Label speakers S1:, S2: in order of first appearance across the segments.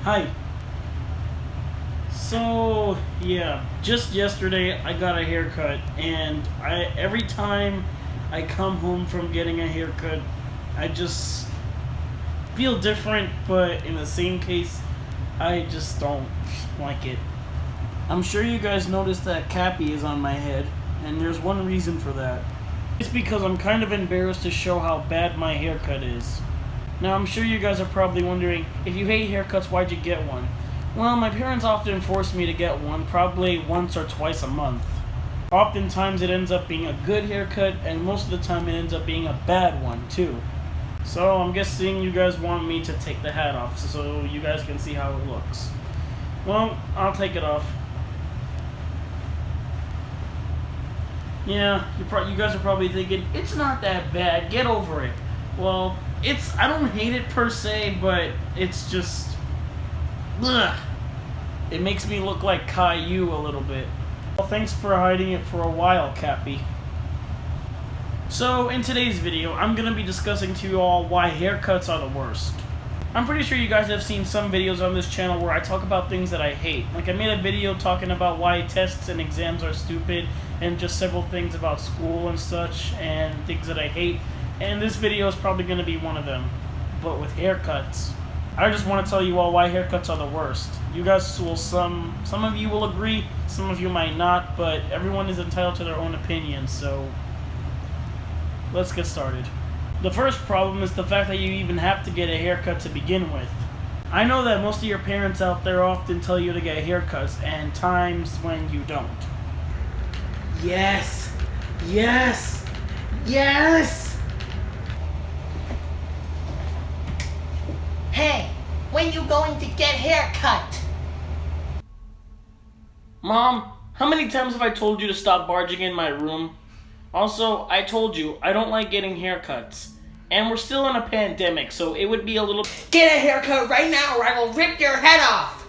S1: Hi. So, yeah, just yesterday I got a haircut, and every time I come home from getting a haircut, I just feel different, but in the same case, I just don't like it. I'm sure you guys noticed that cappy is on my head, and there's one reason for that. It's because I'm kind of embarrassed to show how bad my haircut is. Now, I'm sure you guys are probably wondering, if you hate haircuts, why'd you get one? Well, my parents often force me to get one, probably once or twice a month. Oftentimes it ends up being a good haircut, and most of the time it ends up being a bad one, too. So I'm guessing you guys want me to take the hat off, so you guys can see how it looks. Well, I'll take it off. Yeah, you guys are probably thinking, it's not that bad, get over it. Well, I don't hate it per se, but it's just, ugh. It makes me look like Caillou a little bit. Well, thanks for hiding it for a while, Cappy. So, in today's video, I'm going to be discussing to you all why haircuts are the worst. I'm pretty sure you guys have seen some videos on this channel where I talk about things that I hate. Like, I made a video talking about why tests and exams are stupid, and just several things about school and such, and things that I hate. And this video is probably going to be one of them, but with haircuts. I just want to tell you all why haircuts are the worst. You guys will, some of you will agree, some of you might not, but everyone is entitled to their own opinion, so let's get started. The first problem is the fact that you even have to get a haircut to begin with. I know that most of your parents out there often tell you to get haircuts, and times when you don't. Yes! Yes! Yes!
S2: Hey, when you going to get haircut?
S1: Mom, how many times have I told you to stop barging in my room? Also, I told you, I don't like getting haircuts. And we're still in a pandemic, so it would be a little...
S2: Get a haircut right now or I will rip your head off!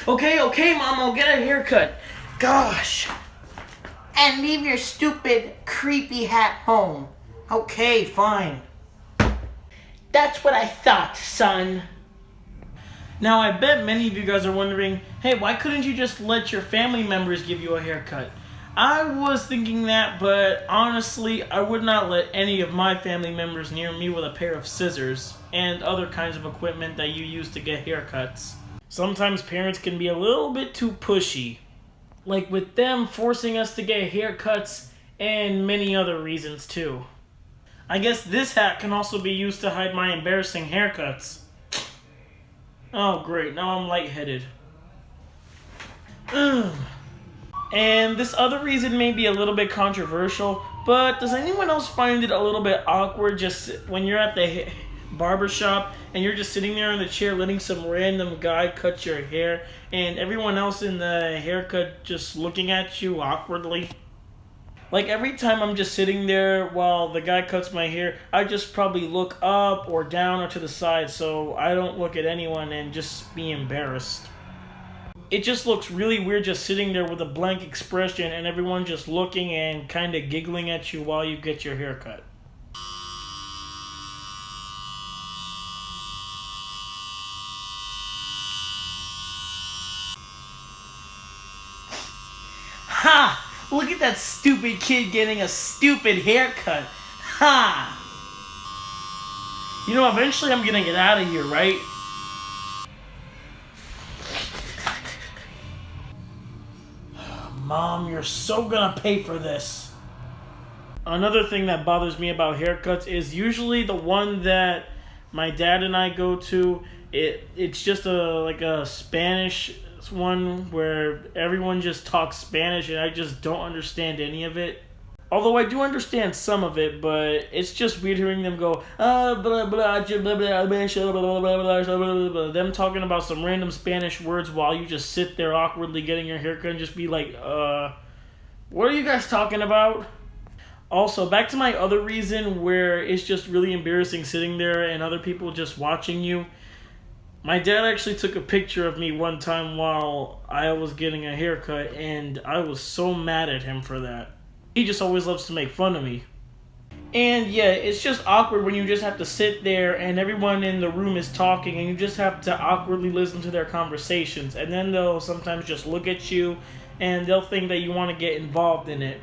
S1: Okay, Mom, I'll get a haircut. Gosh.
S2: And leave your stupid, creepy hat home.
S1: Okay, fine.
S2: That's what I thought, son.
S1: Now, I bet many of you guys are wondering, hey, why couldn't you just let your family members give you a haircut? I was thinking that, but honestly, I would not let any of my family members near me with a pair of scissors and other kinds of equipment that you use to get haircuts. Sometimes parents can be a little bit too pushy, like with them forcing us to get haircuts and many other reasons too. I guess this hat can also be used to hide my embarrassing haircuts. Oh great, now I'm lightheaded. Ugh. And this other reason may be a little bit controversial, but does anyone else find it a little bit awkward just when you're at the barber shop and you're just sitting there in the chair letting some random guy cut your hair and everyone else in the haircut just looking at you awkwardly? Like every time I'm just sitting there while the guy cuts my hair, I just probably look up or down or to the side so I don't look at anyone and just be embarrassed. It just looks really weird just sitting there with a blank expression and everyone just looking and kind of giggling at you while you get your hair cut. Ha! Look at that stupid kid getting a stupid haircut. Ha! You know, eventually I'm gonna get out of here, right? Mom, you're so gonna pay for this. Another thing that bothers me about haircuts is usually the one that my dad and I go to. It's just like a Spanish one where everyone just talks Spanish and I just don't understand any of it. Although I do understand some of it, but it's just weird hearing them go, blah, blah, blah, blah, blah, blah, them talking about some random Spanish words while you just sit there awkwardly getting your haircut and just be like, what are you guys talking about? Also, back to my other reason where it's just really embarrassing sitting there and other people just watching you. My dad actually took a picture of me one time while I was getting a haircut, and I was so mad at him for that. He just always loves to make fun of me. And yeah, it's just awkward when you just have to sit there and everyone in the room is talking and you just have to awkwardly listen to their conversations. And then they'll sometimes just look at you and they'll think that you want to get involved in it.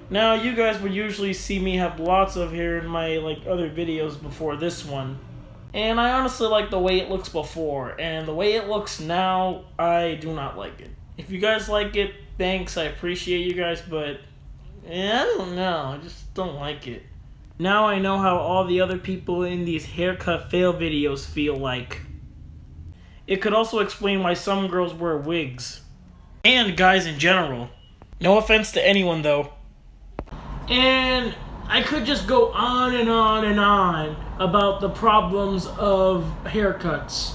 S1: Now, you guys would usually see me have lots of hair in my other videos before this one. And I honestly like the way it looks before, and the way it looks now, I do not like it. If you guys like it, thanks, I appreciate you guys, but I don't know, I just don't like it. Now I know how all the other people in these haircut fail videos feel like. It could also explain why some girls wear wigs. And guys in general. No offense to anyone though. And I could just go on and on and on about the problems of haircuts.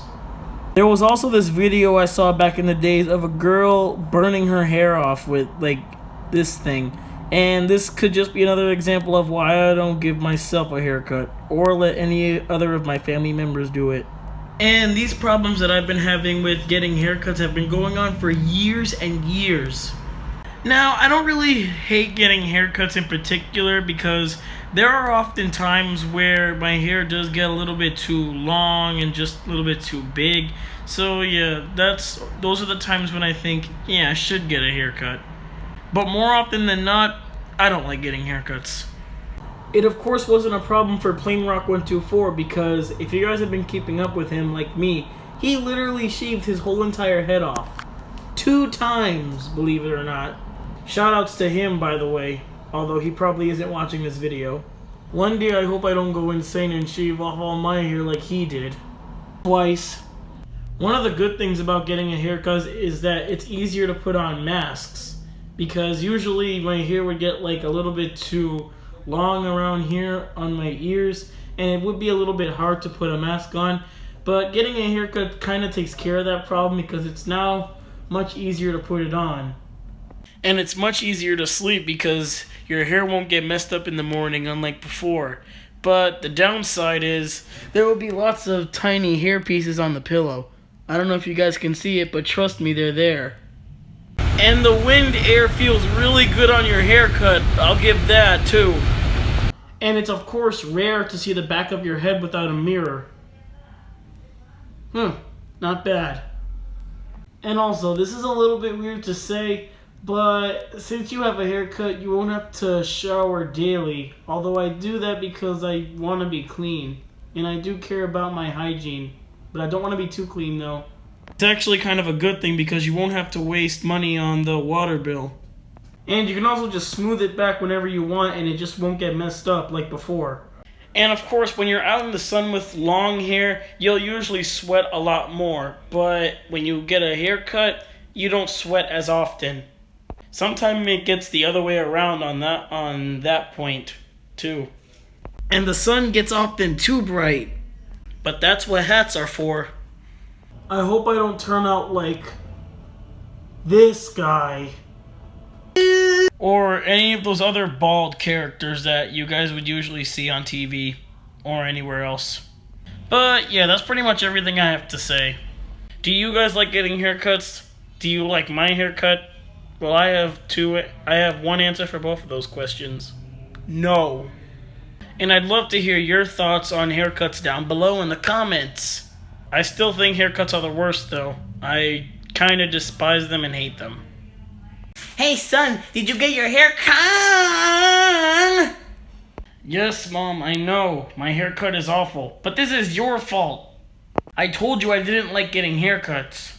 S1: There was also this video I saw back in the days of a girl burning her hair off with this thing. And this could just be another example of why I don't give myself a haircut or let any other of my family members do it. And these problems that I've been having with getting haircuts have been going on for years and years. Now, I don't really hate getting haircuts in particular because there are often times where my hair does get a little bit too long and just a little bit too big. So yeah, those are the times when I think, yeah, I should get a haircut. But more often than not, I don't like getting haircuts. It of course wasn't a problem for Plain Rock 124 because if you guys have been keeping up with him like me, he literally shaved his whole entire head off. 2 times, believe it or not. Shoutouts to him, by the way, although he probably isn't watching this video. One day I hope I don't go insane and shave off all my hair like he did. Twice. One of the good things about getting a haircut is that it's easier to put on masks. Because usually my hair would get a little bit too long around here on my ears, and it would be a little bit hard to put a mask on. But getting a haircut kind of takes care of that problem because it's now much easier to put it on. And it's much easier to sleep because your hair won't get messed up in the morning unlike before. But the downside is there will be lots of tiny hair pieces on the pillow. I don't know if you guys can see it, but trust me, they're there. And the wind air feels really good on your haircut, I'll give that too. And it's of course rare to see the back of your head without a mirror. Not bad. And also, this is a little bit weird to say, but since you have a haircut, you won't have to shower daily. Although I do that because I want to be clean. And I do care about my hygiene. But I don't want to be too clean though. It's actually kind of a good thing because you won't have to waste money on the water bill. And you can also just smooth it back whenever you want and it just won't get messed up like before. And of course, when you're out in the sun with long hair, you'll usually sweat a lot more. But when you get a haircut, you don't sweat as often. Sometimes it gets the other way around on that point, too. And the sun gets often too bright. But that's what hats are for. I hope I don't turn out like this guy. Or any of those other bald characters that you guys would usually see on TV or anywhere else. But yeah, that's pretty much everything I have to say. Do you guys like getting haircuts? Do you like my haircut? Well, I have one answer for both of those questions. No. And I'd love to hear your thoughts on haircuts down below in the comments. I still think haircuts are the worst though. I kind of despise them and hate them.
S2: Hey son, did you get your hair cut?
S1: Yes, Mom, I know. My haircut is awful. But this is your fault. I told you I didn't like getting haircuts.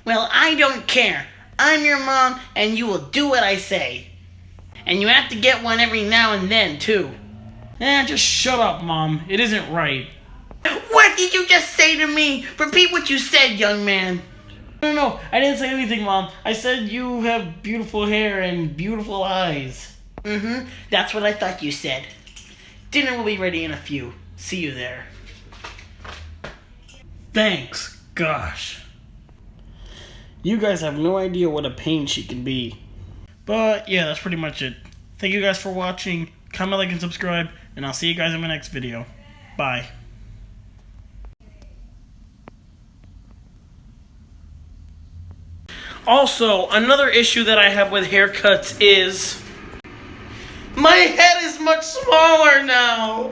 S2: Well, I don't care. I'm your mom, and you will do what I say. And you have to get one every now and then, too.
S1: Just shut up, Mom. It isn't right.
S2: What did you just say to me? Repeat what you said, young man.
S1: No, I didn't say anything, Mom. I said you have beautiful hair and beautiful eyes.
S2: That's what I thought you said. Dinner will be ready in a few. See you there.
S1: Thanks. Gosh. You guys have no idea what a pain she can be. But yeah, that's pretty much it. Thank you guys for watching. Comment, like, and subscribe. And I'll see you guys in my next video. Bye. Also, another issue that I have with haircuts is
S2: My head is much smaller now.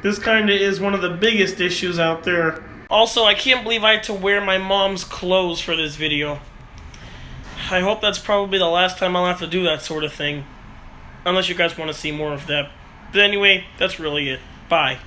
S1: This kinda is one of the biggest issues out there. Also, I can't believe I had to wear my mom's clothes for this video. I hope that's probably the last time I'll have to do that sort of thing. Unless you guys want to see more of that. But anyway, that's really it. Bye.